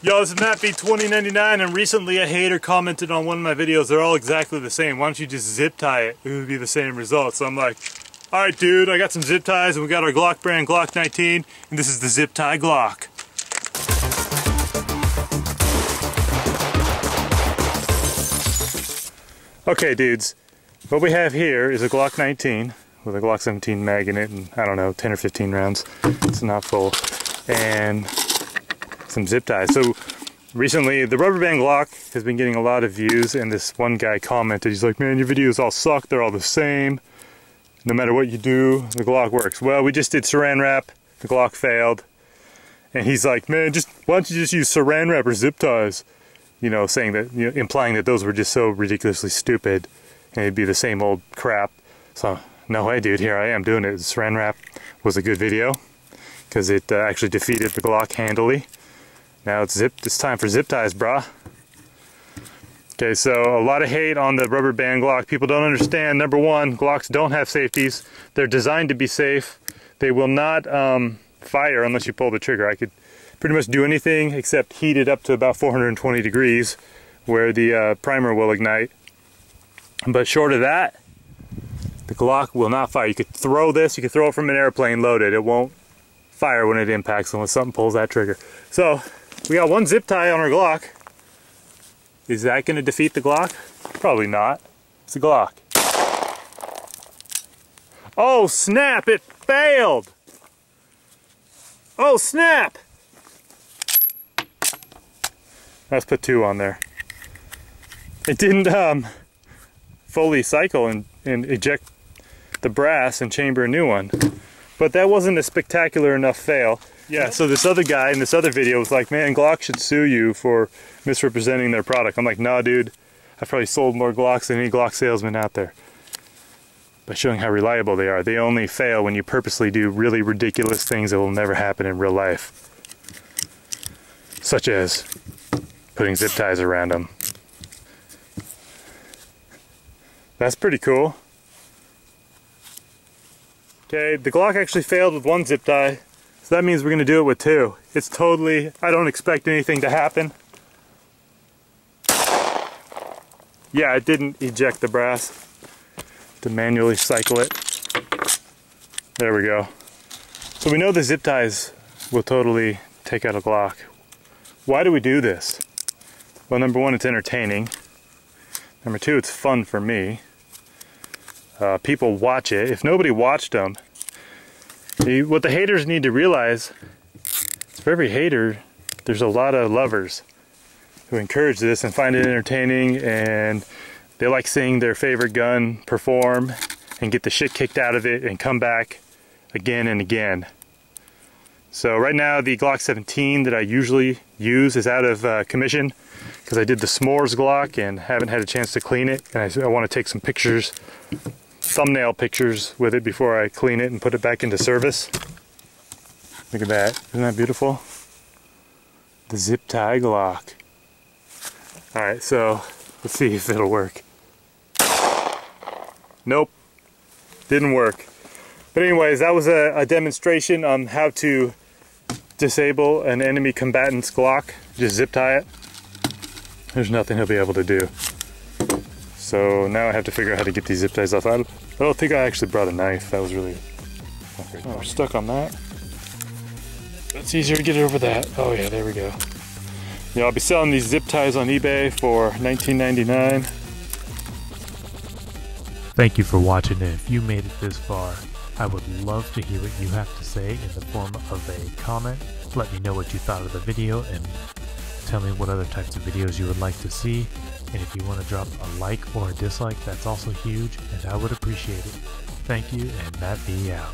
Yo, this is Matt B2099, and recently a hater commented on one of my videos. They're all exactly the same. Why don't you just zip tie it? It would be the same result. So I'm like, alright dude, I got some zip ties and we got our Glock brand Glock 19, and this is the zip tie Glock. Okay dudes, what we have here is a Glock 19 with a Glock 17 mag in it and I don't know, 10 or 15 rounds. It's not full. And some zip ties. So recently the rubber band Glock has been getting a lot of views, and this one guy commented, he's like, man, your videos all suck, they're all the same. No matter what you do, the Glock works. Well, we just did saran wrap, the Glock failed. And he's like, man, why don't you just use saran wrap or zip ties? You know, saying that, you know, implying that those were just so ridiculously stupid and it'd be the same old crap. So, no way, dude, here I am doing it. Saran wrap was a good video because it actually defeated the Glock handily. Now it's time for zip ties, brah. Okay, so a lot of hate on the rubber band Glock. People don't understand. Number one, Glocks don't have safeties. They're designed to be safe. They will not fire unless you pull the trigger. I could pretty much do anything except heat it up to about 420 degrees where the primer will ignite. But short of that, the Glock will not fire. You could throw this, you could throw it from an airplane loaded. It won't fire when it impacts unless something pulls that trigger. So we got one zip tie on our Glock. Is that going to defeat the Glock? Probably not. It's a Glock. Oh snap, it failed! Oh snap! Let's put two on there. It didn't fully cycle and eject the brass and chamber a new one. But that wasn't a spectacular enough fail. Yeah, so this other guy in this other video was like, man, Glock should sue you for misrepresenting their product. I'm like, nah, dude, I've probably sold more Glocks than any Glock salesman out there. By showing how reliable they are. They only fail when you purposely do really ridiculous things that will never happen in real life. Such as putting zip ties around them. That's pretty cool. Okay, the Glock actually failed with one zip tie. So that means we're going to do it with two. It's totally, I don't expect anything to happen. Yeah, it didn't eject the brass. To manually cycle it. There we go. So we know the zip ties will totally take out a Glock. Why do we do this? Well, number one, it's entertaining. Number two, it's fun for me. People watch it. If nobody watched them, what the haters need to realize is for every hater, there's a lot of lovers who encourage this and find it entertaining, and they like seeing their favorite gun perform and get the shit kicked out of it and come back again and again. So right now the Glock 17 that I usually use is out of commission because I did the s'mores Glock and haven't had a chance to clean it, and I want to take some pictures, thumbnail pictures with it before I clean it and put it back into service. Look at that, isn't that beautiful? The zip tie Glock. Alright, so let's see if it'll work. Nope, didn't work. But anyways, that was a demonstration on how to disable an enemy combatant's Glock. Just zip tie it. There's nothing he'll be able to do. So now I have to figure out how to get these zip ties off. I don't think I actually brought a knife. That was really... Oh, we're stuck on that. It's easier to get over that. Oh yeah, there we go. Yeah, I'll be selling these zip ties on eBay for $19.99. Thank you for watching, and if you made it this far, I would love to hear what you have to say in the form of a comment. Let me know what you thought of the video and tell me what other types of videos you would like to see. And if you want to drop a like or a dislike, that's also huge and I would appreciate it. Thank you, and Matt B out.